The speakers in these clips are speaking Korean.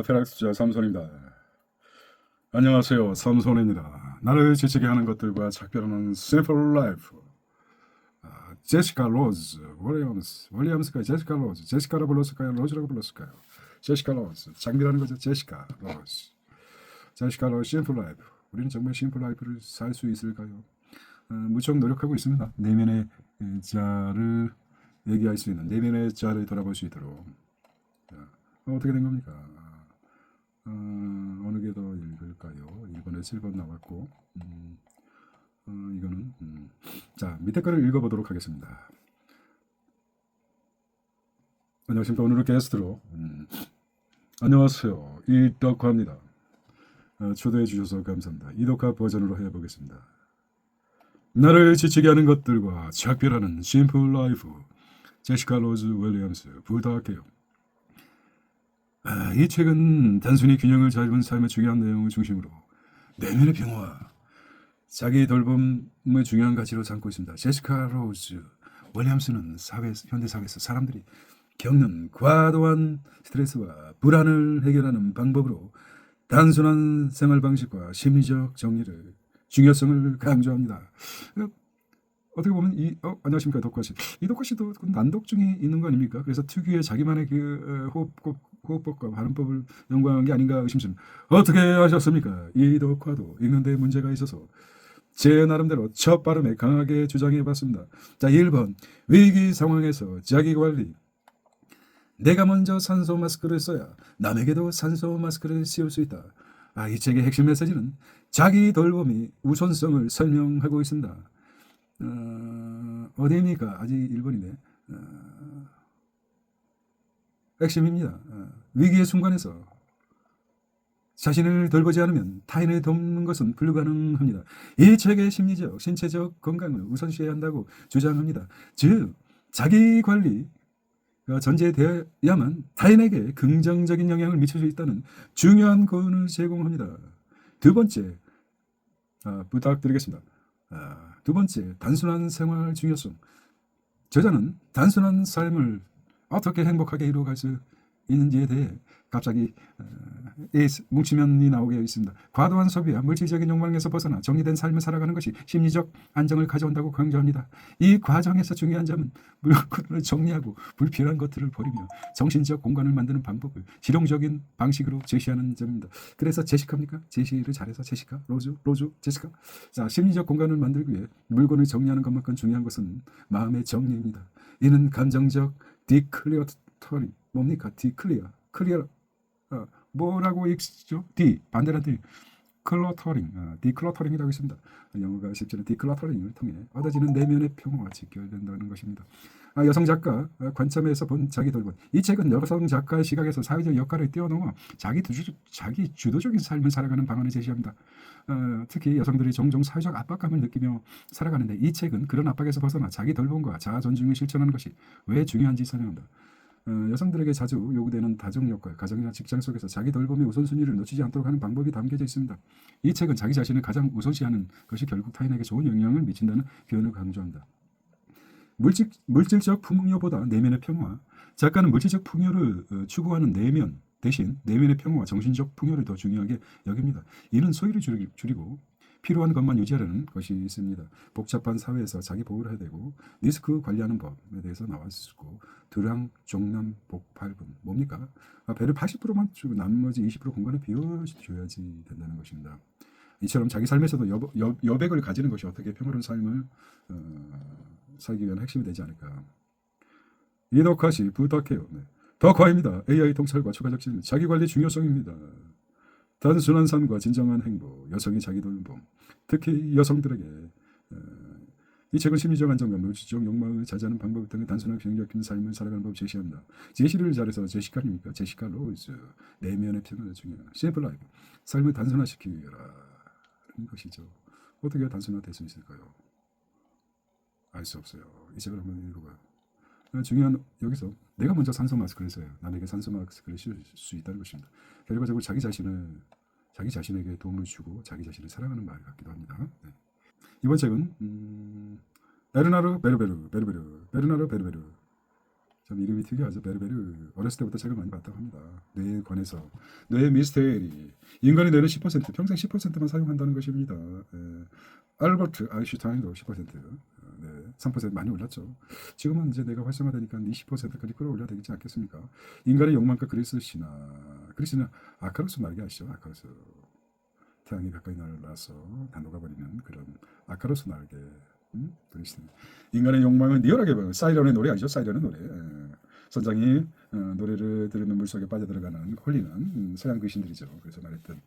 페락스자 삼손입니다. 안녕하세요, 삼손입니다. 나를 지치게 하는 것들과 작별하는 Simple Life. 제시카 로즈, 윌리엄스가 제시카 로즈, 제시카라 불렀을까요? 로즈라고 불렀을까요? 제시카 로즈, 장미라는 거죠. 제시카 로즈, 제시카 로즈, Simple Life. 우리는 정말 Simple Life를 살 수 있을까요? 무척 노력하고 있습니다. 내면의 자를 얘기할 수 있는, 내면의 자를 돌아볼 수 있도록. 어떻게 된 겁니까? 어느 게 더 읽을까요? 1번에 7번 나왔고, 이거는, 자, 밑에 거를 읽어보도록 하겠습니다. 안녕하십니까. 오늘은 게스트로, 안녕하세요. 이덕화입니다. 초대해 주셔서 감사합니다. 이덕화 버전으로 해보겠습니다. 나를 지치게 하는 것들과 작별하는 심플 라이프. 제시카 로즈 윌리엄스, 부탁해요. 이 책은 단순히 균형을 잡은 삶의 중요한 내용을 중심으로 내면의 평화, 자기 돌봄을 중요한 가치로 삼고 있습니다. 제시카 로즈 윌리엄스는 현대 사회에서 사람들이 겪는 과도한 스트레스와 불안을 해결하는 방법으로 단순한 생활 방식과 심리적 정리를 중요성을 강조합니다. 어떻게 보면 안녕하십니까, 덕화씨. 이 덕화씨도 난독증이 있는 거 아닙니까? 그래서 특유의 자기만의 그 호흡법과 발음법을 연구한 게 아닌가 의심스럽니다. 어떻게 하셨습니까? 이 덕화도 읽는데 문제가 있어서 제 나름대로 첫 발음에 강하게 주장해봤습니다. 자, 1번 위기 상황에서 자기 관리. 내가 먼저 산소 마스크를 써야 남에게도 산소 마스크를 씌울 수 있다. 이 책의 핵심 메시지는 자기 돌봄이 우선성을 설명하고 있습니다. 어디입니까? 아직 1번이네. 핵심입니다. 위기의 순간에서 자신을 돌보지 않으면 타인을 돕는 것은 불가능합니다. 이 책의 심리적, 신체적 건강을 우선시해야 한다고 주장합니다. 즉, 자기 관리가 전제되어야만 타인에게 긍정적인 영향을 미칠 수 있다는 중요한 교훈을 제공합니다. 두 번째, 부탁드리겠습니다. 두 번째, 단순한 생활 중요성. 저자는 단순한 삶을 어떻게 행복하게 이루어갈 수 있는지에 대해 갑자기 뭉치면이 나오게 있습니다. 과도한 소비와 물질적인 욕망에서 벗어나 정리된 삶을 살아가는 것이 심리적 안정을 가져온다고 강조합니다. 이 과정에서 중요한 점은 물건을 정리하고 불필요한 것들을 버리며 정신적 공간을 만드는 방법을 실용적인 방식으로 제시하는 점입니다. 그래서 제시카입니까? 제시를 잘해서 제시카, 로즈, 제시카. 자, 심리적 공간을 만들기 위해 물건을 정리하는 것만큼 중요한 것은 마음의 정리입니다. 이는 감정적 디클리어터링, 뭡니까? 클리어, 뭐라고 읽죠? 반대란 뜻. 클러터링, 디클러터링이라고 있습니다. 영어가 쉽지는 디클러터링을 통해 얻어지는 내면의 평화가 직결된다는 것입니다. 여성 작가 관점에서 본 자기 돌봄. 이 책은 여성 작가의 시각에서 사회적 역할을 뛰어넘어 자기 주도적인 삶을 살아가는 방안을 제시합니다. 특히 여성들이 종종 사회적 압박감을 느끼며 살아가는데 이 책은 그런 압박에서 벗어나 자기 돌봄과 자아 존중을 실천하는 것이 왜 중요한지 설명합니다. 여성들에게 자주 요구되는 다중 역할, 가정이나 직장 속에서 자기 돌봄의 우선순위를 놓치지 않도록 하는 방법이 담겨져 있습니다. 이 책은 자기 자신을 가장 우선시하는 것이 결국 타인에게 좋은 영향을 미친다는 표현을 강조합니다. 물질적 풍요보다 내면의 평화. 작가는 물질적 풍요를 추구하는 내면 대신 내면의 평화와 정신적 풍요를 더 중요하게 여깁니다. 이는 소유를 줄이고 필요한 것만 유지하려는 것이 있습니다. 복잡한 사회에서 자기 보호를 해야 되고 리스크 관리하는 법에 대해서 나왔고 드랑, 종남, 복팔분 뭡니까? 배를 80%만 주고 나머지 20% 공간을 비워줘야지 된다는 것입니다. 이처럼 자기 삶에서도 여백을 가지는 것이 어떻게 평화로운 삶을 살기 위한 핵심이 되지 않을까. 이덕화씨 부탁해요. 네. 덕화입니다. AI 통찰과 추가적 질문, 자기관리 중요성입니다. 단순한 삶과 진정한 행복, 여성의 자기 돌봄, 특히 여성들에게 이 책은 심리적 안정감, 물질적 욕망을 자제하는 방법 등의 단순하고 균형적인 삶을 살아가는 법을 제시합니다. 제시를 잘해서 제시카입니까? 제시카 로즈, 내면의 평화가 중요한 심플 라이프, 삶을 단순화시키기 위해라는 것이죠. 어떻게 단순화될 수 있을까요? 알 수 없어요. 이 책을 한번 읽어봐요. 중요한 여기서 내가 먼저 산소 마스크를 써요. 남에게 산소 마스크를 씌울 수 있다는 것입니다. 결과적으로 자기 자신에게 도움을 주고 자기 자신을 사랑하는 말 같기도 합니다. 네. 이번 책은 베르나르 베르베르 좀 이름이 특이하죠. 베르베르. 어렸을 때부터 책을 많이 봤다고 합니다. 뇌에 관해서. 뇌 미스테리. 인간의 뇌는 10%, 평생 10%만 사용한다는 것입니다. 예. 알버트 아인슈타인도 10%, 네, 3% 많이 올랐죠. 지금은 이제 뇌가 활성화되니까 20%까지 끌어올려야 되지 않겠습니까? 인간의 욕망가 그리스 신화. 그리스는 아카로스 날개 아시죠? 아카로스. 태양이 가까이 날아서 다 녹아버리는 그런 아카로스 날개. 그리스. 인간의 욕망은 리얼하게 보면 사이런의 노래 아니죠? 사이런의 노래. 선장이 노래를 들으면 물속에 빠져들어가는 홀리는 서양 귀신들이죠. 그래서 말했던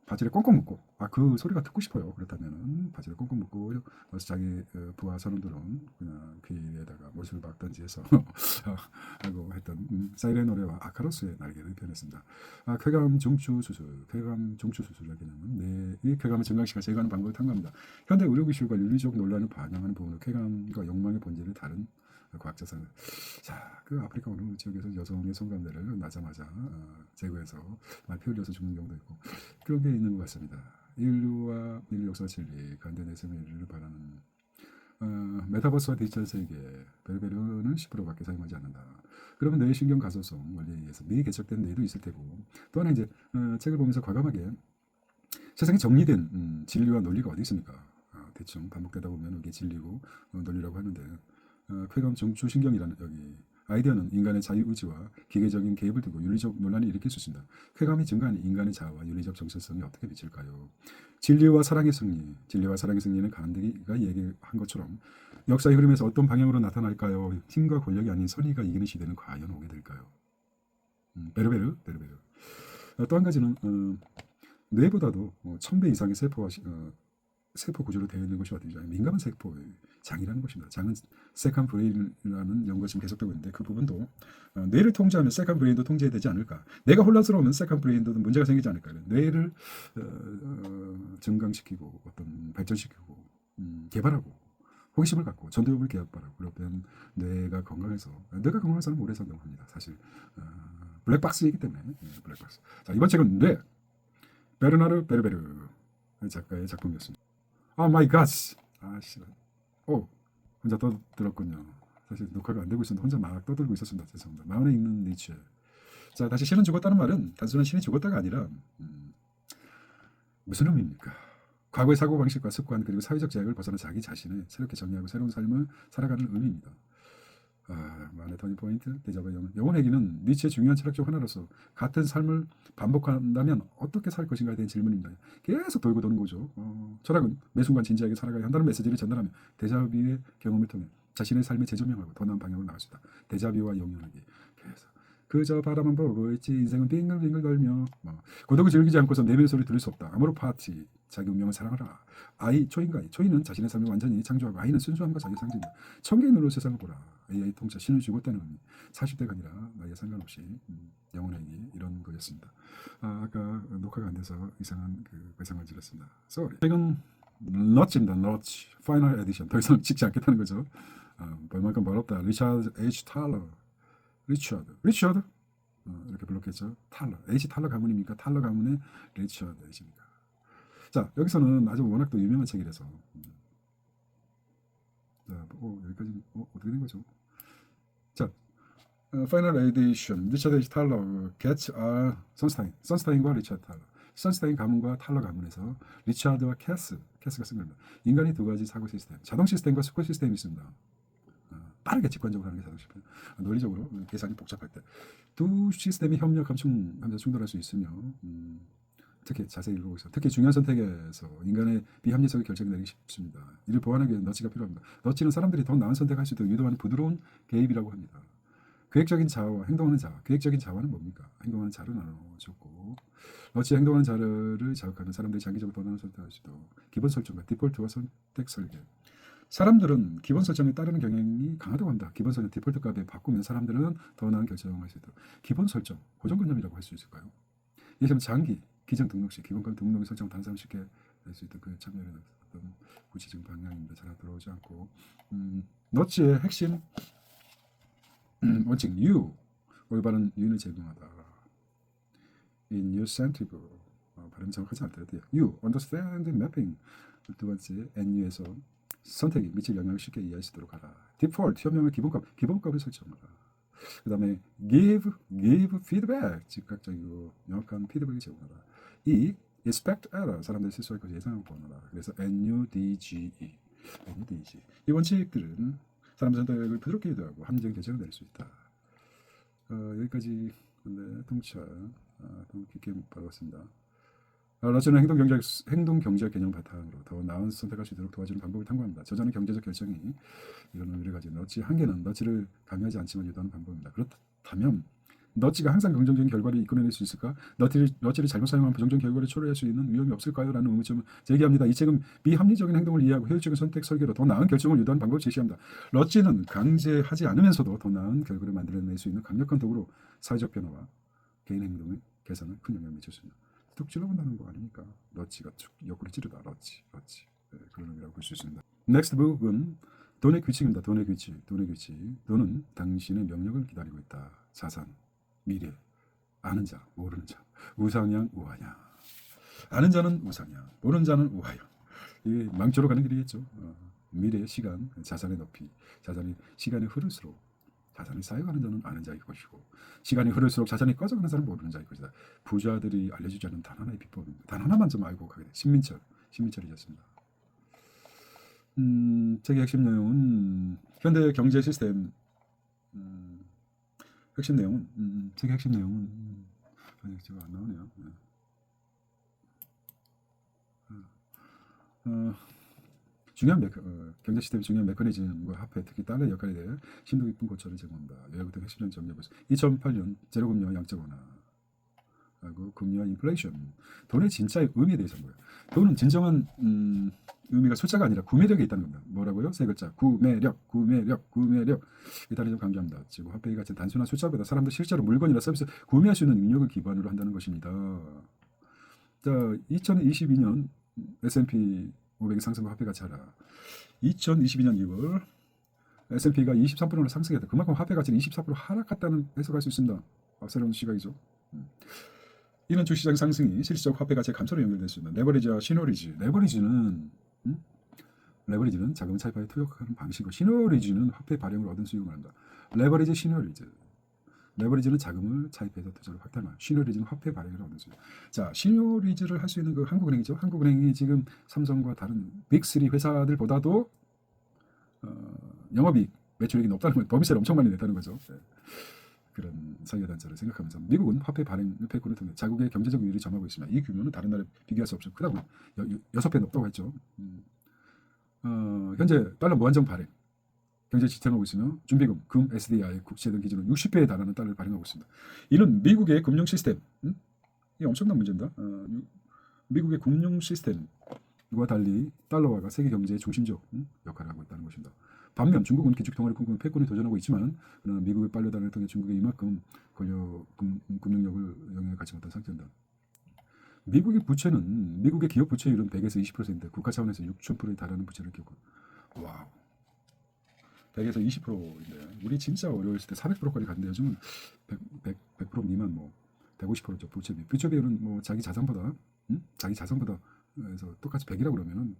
바지를 꽁꽁 묶고 그 소리가 듣고 싶어요. 그렇다면 바지를 꽁꽁 묶고 그래서 자기 부하 선원들은 그냥 귀에다가 못을 박던지 해서 하고 했던 사이렌 노래와 아카로스의 날개를 표현했습니다. 쾌감 중추 수술, 쾌감 중추 수술의 개념은 이 쾌감의 증강시가 제거하는 방법을 탐구합니다. 현대 의료기술과 윤리적 논란을 반영하는 부분으로 쾌감과 욕망의 본질을 다른 과학자상. 자, 그 아프리카 어느 지역에서 여성의 성관대를 나자마자 제거해서 말 피 흘려서 죽는 경우도 있고 그런 게 있는 것 같습니다. 인류 역사 진리, 간대 내세의 인류를 바라는 메타버스와 디지털 세계, 베르베르는 10%밖에 사용하지 않는다. 그러면 뇌의 신경 가소성 원리에 의해서 미리 개척된 뇌도 있을 테고 또 하나 이제 책을 보면서 과감하게 세상에 정리된 진리와 논리가 어디 있습니까? 대충 반복되다 보면 이게 진리고 논리라고 하는데 쾌감 중추 신경이라는 여기 아이디어는 인간의 자유의지와 기계적인 개입을 두고 윤리적 논란을 일으킬 수 있습니다. 쾌감이 증가하는 인간의 자아와 윤리적 정체성이 어떻게 미칠까요? 진리와 사랑의 승리, 진리와 사랑의 승리는 간디가 얘기한 것처럼 역사의 흐름에서 어떤 방향으로 나타날까요? 힘과 권력이 아닌 선의가 이기는 시대는 과연 오게 될까요? 베르베르. 또 한 가지는 뇌보다도 1000배 이상의 세포 구조로 되어 있는 것이 어디죠? 민감한 세포의 장이라는 것입니다. 장은 세컨 브레인이라는 연구가 지금 계속되고 있는데 그 부분도 뇌를 통제하면 세컨 브레인도 통제해야 되지 않을까? 뇌가 혼란스러우면 세컨 브레인도 문제가 생기지 않을까? 뇌를 증강시키고 어떤 발전시키고 개발하고 호기심을 갖고 전도욕을 개발하고 그러면 뇌가 건강해서 뇌가 건강한 사람은 오래 산다고 합니다. 사실 블랙박스이기 때문에 블랙박스. 자, 이번 책은 뇌 베르나르 베르베르 작가의 작품이었습니다. 마이 갓. 씨발. 혼자 떠들었군요. 사실 녹화가 안 되고 있었는데 혼자 막 떠들고 있었습니다. 죄송합니다. 마음에 있는 니체. 자, 다시 신은 죽었다는 말은 단순한 신이 죽었다가 아니라 무슨 의미입니까? 과거의 사고방식과 습관 그리고 사회적 제약을 벗어나 자기 자신을 새롭게 정의하고 새로운 삶을 살아가는 의미입니다. 만의 터닝 포인트, 데자부 영혼 회귀는 니체의 중요한 철학 중 하나로서 같은 삶을 반복한다면 어떻게 살 것인가에 대한 질문입니다. 계속 돌고 도는 거죠. 철학은 매 순간 진지하게 살아가야 한다는 메시지를 전달하며 데자뷰의 경험을 통해 자신의 삶을 재조명하고 더 나은 방향으로 나갈 수 있다. 데자뷰와 영혼회귀. 그래서 그저 바라만 보고 있지 인생은 빙글빙글 돌며 고독을 즐기지 않고서 내면의 소리 들을 수 없다. 아모르 파티 자기 운명을 사랑하라. 초인과 초인은 자신의 삶을 완전히 창조하고 아이는 순수함과 자기 상징이다. 천개의 눈으로 세상을 보라. AI 통찰 신을 죽었다는 의미. 40대가 아니라 나이에 상관없이 영혼의 이런 거였습니다. 아까 녹화가 안 돼서 이상한 배상을 드렸습니다. Sorry. 책은 넛입니다. 넛 파이널 에디션. 더 이상 찍지 않겠다는 거죠. 벌만큼 벌었다. 리차드 H 탈러. 리처드 이렇게 불렀겠죠. 탈러 H 탈러 가문입니까? 탈러 가문의 리처드 H입니까? 자, 여기서는 아주 워낙 또 유명한 책이라서 자, 여기까지 어떻게 된 거죠? 자, 파이널 에디션 리처드 H 탈러 게츠 선스타인과 리처드 탈러 선스타인 가문과 탈러 가문에서 리처드와 캐스가 쓴 겁니다. 인간이 두 가지 사고 시스템, 자동 시스템과 수권 시스템이 있습니다. 빠르게 직관적으로 하는 게 자동 시스템. 논리적으로 계산이 복잡할 때 두 시스템이 협력하면서 충돌할 수 있으며 특히 자세히 읽어보세요. 특히 중요한 선택에서 인간의 비합리성이 결정이 내리기 쉽습니다. 이를 보완하기 위해 너치가 필요합니다. 너치는 사람들이 더 나은 선택할 수 있도록 유도하는 부드러운 개입이라고 합니다. 계획적인 자아와 행동하는 자아. 계획적인 자아는 뭡니까? 행동하는 자를 나눠줬고 너치 행동하는 자를 자극하는 사람들이 장기적으로 더 나은 선택할 수 있도록 기본 설정과 디폴트와 선택 설계. 사람들은 기본 설정에 따르는 경향이 강하다고 합니다. 기본 설정 디폴트 값에 바꾸면 사람들은 더 나은 결정을 할 수 있도록 기본 설정, 고정관념이라고 할 수 있을까요? 예를 들면 장기, 기존 등록 시 기본관 등록의 설정 다른 사람 쉽게 할 수 있도록 참여를 어떤 구체적인 방향입니다. 잘 들어오지 않고 너치의 핵심 원칙 U, 올바른 유인을 제공하다. In U-centric, 발음 정확하지 않더라도 U, understand mapping. 두 번째 NU에서 선택이 미칠 영향을 쉽게 이해할 수 있도록 하라. 디폴트 협력의 기본값을 설정하라. 그 다음에 give feedback, 즉각적이고 명확한 피드백을 제공하라. 이 expect error, 사람들이 실수할 것을 예상하고 보너라. 그래서 NUDGE. 이 원칙들은 사람 선택을 부드럽게 유도하고 합리적인 결정을 내릴 수 있다. 여기까지 통찰 너무 깊게 받았습니다. 러시아는 행동 경제학 개념 바탕으로 더 나은 선택할 수 있도록 도와주는 방법을 탐구합니다. 저자는 경제적 결정이 이런 의미를 가진 너치 한계는 너치를 강요하지 않지만 유도하는 방법입니다. 그렇다면 너치가 항상 긍정적인 결과를 이끌어낼 수 있을까? 너치를 잘못 사용하면 부정적인 결과를 초래할 수 있는 위험이 없을까요? 라는 의문점을 제기합니다. 이 책은 비합리적인 행동을 이해하고 효율적인 선택 설계로 더 나은 결정을 유도하는 방법을 제시합니다. 너치는 강제하지 않으면서도 더 나은 결과를 만들어낼 수 있는 강력한 도구로 사회적 변화와 개인 행동의 개선에 큰 영향을 미쳤습니다. 툭 찔러본다는 거 아닙니까? 러치가 툭 옆구리 찌르다. 러치. 네, 그런 의미라고 볼 수 있습니다. 넥스트 북은 돈의 규칙입니다. 돈의 규칙. 돈은 당신의 명령을 기다리고 있다. 자산, 미래, 아는 자, 모르는 자, 우상향, 우하향. 아는 자는 우상향, 모르는 자는 우하향. 이게 망조로 가는 길이겠죠. 미래, 시간, 자산의 높이, 자산이 시간이 흐를수록 자산이 쌓여가는 자는 아는 자일 것이고, 시간이 흐를수록 자산이 꺼져가는 사람은 모르는 자일 것이다. 부자들이 알려주지 않은 단 하나의 비법입니다. 단 하나만 좀 알고 가게 돼. 신민철이었습니다. 책의 핵심 내용은 현대 경제 시스템. 핵심 내용은 책의 핵심 내용은 아니 제가 안 나오네요. 중요한 경제 시스템의 중요한 메커니즘과 화폐, 특히 달러의 역할에 대해 심도 깊은 고찰을 제공합니다. 여기부터 핵심을 정리해보겠습니다. 2008년 제로금리와 양적 완화하고 금리와 인플레이션, 돈의 진짜 의미에 대해서 뭐예요? 돈은 진정한 의미가 숫자가 아니라 구매력에 있다는 겁니다. 뭐라고요? 세 글자. 구매력. 이 단위 좀 강조합니다. 지금 화폐의 가치는 단순한 숫자보다 사람들 실제로 물건이나 서비스 구매할 수 있는 능력을 기반으로 한다는 것입니다. 자, 2022년 S&P 500의 상승과 화폐 가치 하락. 2022년 2월 S&P가 23%로 상승했다. 그만큼 화폐 가치는 24% 하락했다는 해석할 수 있습니다. 새로운 시각이죠. 이는 주시장 상승이 실질적 화폐 가치의 감소로 연결될 수 있는 레버리지와 시너리지. 레버리지는 자금을 차입하여 투여하는 방식이고, 시너리지는 화폐 발행을 얻은 수익을 말한다. 레버리지, 시너리지. 레버리지는 자금을 차입해서 투자를 확대하는, 시너리지는 화폐 발행을 얻는 수익. 자, 시너리지를 할 수 있는 그 한국은행이죠. 한국은행이 지금 삼성과 다른 빅3 회사들보다도 영업이익, 매출액이 높다는 건 법인세를 엄청 많이 냈다는 거죠. 네. 그런 사회단체를 생각하면서 미국은 화폐 발행 패권을 통해 자국의 경제적 우위를 점하고 있습니다. 이 규모는 다른 나라에 비교할 수 없죠. 크다고 6배 높다고 했죠. 현재 달러 무한정 발행 경제 지탱하고 있으며 준비금, 금, SDI, 국채 등 기준은 60배에 달하는 달러를 발행하고 있습니다. 이는 미국의 금융 시스템, 이게 엄청난 문제입니다. 미국의 금융 시스템과 달리 달러화가 세계 경제의 중심적 역할을 하고 있다는 것입니다. 반면 중국은 기축통화를 꿈꾸는 패권에 도전하고 있지만, 그러나 미국의 빨려다를 통해 중국에 이만큼 금융력을 영향을 갖지 못한 상태입니다. 미국의 기업 부채율은 100에서 20%인데 국가 차원에서 6,000%에 달하는 부채를 겪고, 와우. 100에서 20%인데 우리 진짜 어려웠을 때 400%까지 갔는데 요즘은 100% 미만, 150%죠. 부채 비율은 자기 자산보다 해서 똑같이 100이라고 그러면은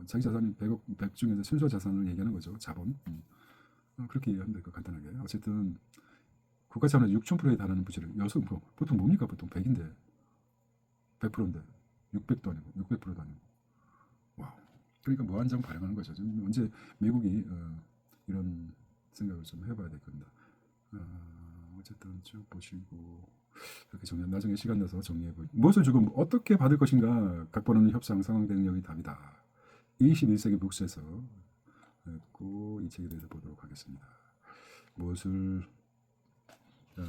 자기 자산이 100 중에서 순수 자산을 얘기하는 거죠. 자본. 그렇게 이해하면 될 것 간단하게. 어쨌든 국가 차원에서 6,000%에 달하는 부채를 보통 뭡니까? 보통 100인데 100%인데 600도 아니고 600%도 아니고, 와우. 그러니까 무한정 발행하는 거죠. 언제 미국이 이런 생각을 좀 해봐야 될 겁니다. 어쨌든 쭉 보시고 이렇게 정리, 나중에 시간 내서 정리해보고, 무엇을 주고 어떻게 받을 것인가, 각본은 협상, 상황 대응력이 답이다. 21세기 북스에서 했고, 이 책에 대해서 보도록 하겠습니다. 무엇을,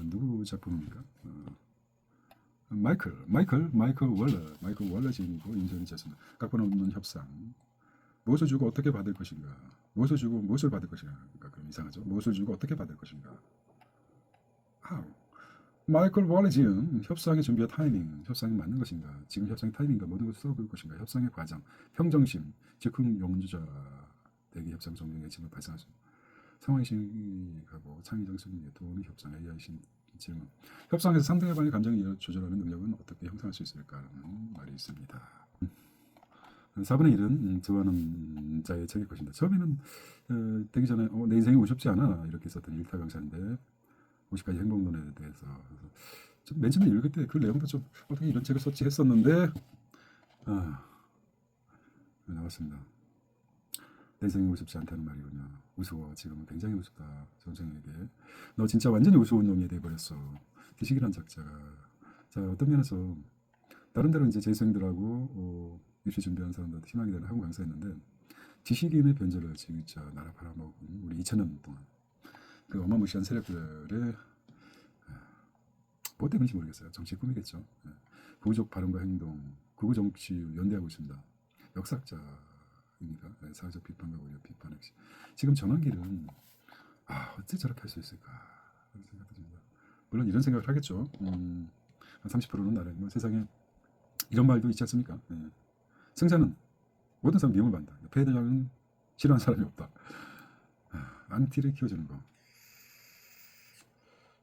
누구 작품입니까? 마이클 월러 지인이고 인쇄는 쳤습니다. 각본 없는 협상. 무엇을 주고 어떻게 받을 것인가? 무엇을 주고 무엇을 받을 것인가? 그럼 이상하죠. 무엇을 주고 어떻게 받을 것인가? How? 마이클 월리지은 협상의 준비와 타이밍, 협상이 맞는 것인가? 지금 협상의 타이밍과 모든 것을 써볼 것인가? 협상의 과정, 평정심, 즉흥 용주자 대기 협상 종료의 예측을 발생할 수 있습니다. 상황이 심하고 창의적 승리에 도우는 협상, AI신 질문. 협상에서 상대방의 감정을 조절하는 능력은 어떻게 형성할 수 있을까라는 말이 있습니다. 4분의 1은 좋아하는 자의 책일 것입니다. 처음에는 되기 전에 내 인생이 우습지 않아 이렇게 썼던 일타 강사인데 50가지 행복론에 대해서 맨 처음에 읽을 때 그 내용도 좀 어떻게 이런 책을 썼지 했었는데 나왔습니다. 내 인생이 우습지 않다는 말이군요. 우스워. 지금은 굉장히 우습다. 전생에게. 너 진짜 완전히 우스운 놈이 돼버렸어. 기식이란 작자가. 자, 어떤 면에서 나름대로 이제 재수생들하고 입시 준비하는 사람들한테 희망이 되는 학원 강사였는데 지식인의 변절을 진짜 나라 팔아먹은 우리 2000년 동안 그 어마무시한 세력들의 뭐 때문인지 모르겠어요. 정치 꿈이겠죠. 구조적 발언과 행동, 구구 정치 연대하고 있습니다. 역사학자입니다. 사회적 비판과 오히려 비판 핵심. 지금 전환기는 어째 저렇게 할 수 있을까 하는 생각도 듭니다. 물론 이런 생각을 하겠죠. 한 30%는 나름 뭐 세상에 이런 말도 있지 않습니까? 승자는 모든 사람 미움을 받는다. 패배자는 싫어하는 사람이 없다. 안티를 키워주는 거.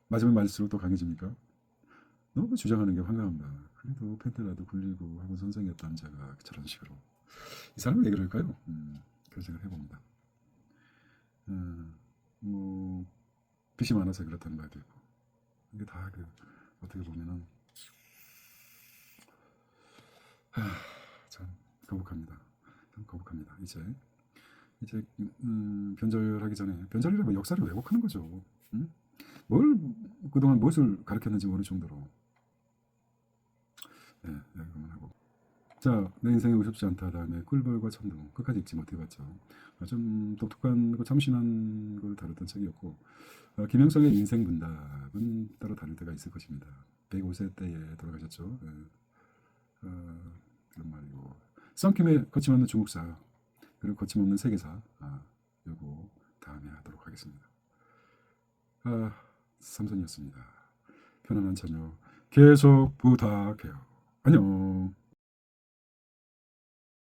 맞으면 맞을수록 더 강해집니까? 너무 주장하는 게 황당합니다. 그래도 펜트라도 굴리고 학원 선생이었던 자가 저런 식으로 이 사람은 왜 그럴까요? 그런 생각을 해봅니다. 뭐 빚이 많아서 그렇다는 말도 있고 이게 다 어떻게 보면은 참 거북합니다. 참 거북합니다. 이제 변절하기 전에 변절이라면 역사를 왜곡하는 거죠. 뭘 그동안 무엇을 가르쳤는지 모를 정도로 이야기만 하고. 자, 내 인생이 우습지 않다. 다음에 꿀벌과 천둥. 끝까지 읽지 못해봤죠. 좀 독특한 거 참신한 걸 다뤘던 책이었고 김영성의 인생 문답은 따로 다를 때가 있을 것입니다. 105세 때에 돌아가셨죠. 그런 말이고 썬킴의 거침없는 중국사 그리고 거침없는 세계사 요거 다음에 하도록 하겠습니다. 삼선이었습니다. 편안한 저녁 계속 부탁해요. 안녕.